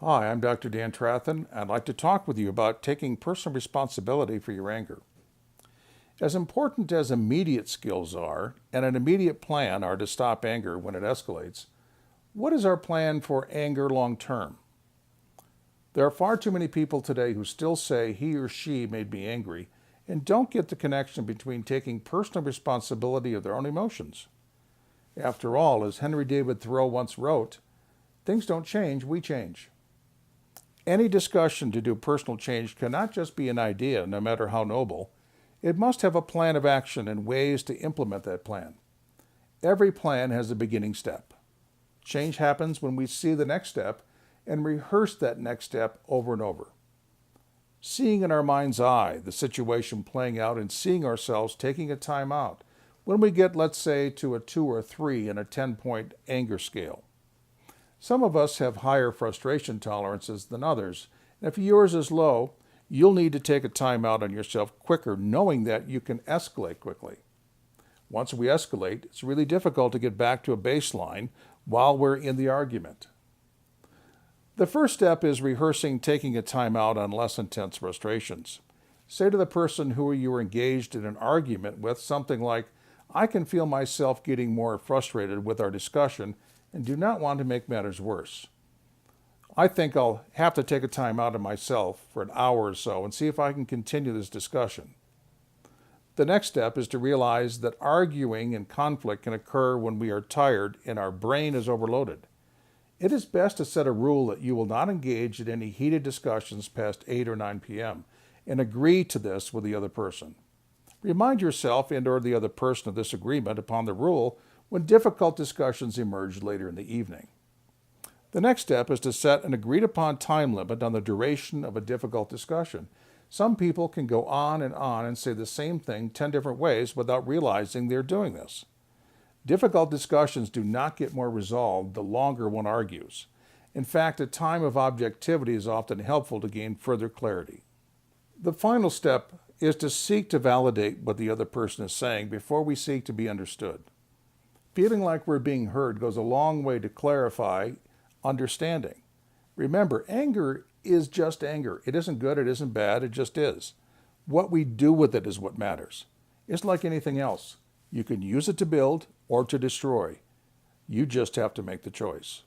Hi, I'm Dr. Dan Trathen. I'd like to talk with you about taking personal responsibility for your anger. As important as immediate skills are, and an immediate plan are to stop anger when it escalates, what is our plan for anger long term? There are far too many people today who still say he or she made me angry and don't get the connection between taking personal responsibility of their own emotions. After all, as Henry David Thoreau once wrote, things don't change, we change. Any discussion to do personal change cannot just be an idea, no matter how noble. It must have a plan of action and ways to implement that plan. Every plan has a beginning step. Change happens when we see the next step and rehearse that next step over and over. Seeing in our mind's eye the situation playing out and seeing ourselves taking a time out when we get, let's say, to a 2 or 3 in a 10-point anger scale. Some of us have higher frustration tolerances than others, and if yours is low, you'll need to take a time out on yourself quicker, knowing that you can escalate quickly. Once we escalate, it's really difficult to get back to a baseline while we're in the argument. The first step is rehearsing taking a time out on less intense frustrations. Say to the person who you are engaged in an argument with something like, "I can feel myself getting more frustrated with our discussion and do not want to make matters worse. I think I'll have to take a time out of myself for an hour or so and see if I can continue this discussion." The next step is to realize that arguing and conflict can occur when we are tired and our brain is overloaded. It is best to set a rule that you will not engage in any heated discussions past 8 or 9 p.m. and agree to this with the other person. Remind yourself and/or the other person of this agreement upon the rule when difficult discussions emerge later in the evening. The next step is to set an agreed-upon time limit on the duration of a difficult discussion. Some people can go on and say the same thing 10 different ways without realizing they're doing this. Difficult discussions do not get more resolved the longer one argues. In fact, a time of objectivity is often helpful to gain further clarity. The final step is to seek to validate what the other person is saying before we seek to be understood. Feeling like we're being heard goes a long way to clarify understanding. Remember, anger is just anger. It isn't good, it isn't bad, it just is. What we do with it is what matters. It's like anything else. You can use it to build or to destroy. You just have to make the choice.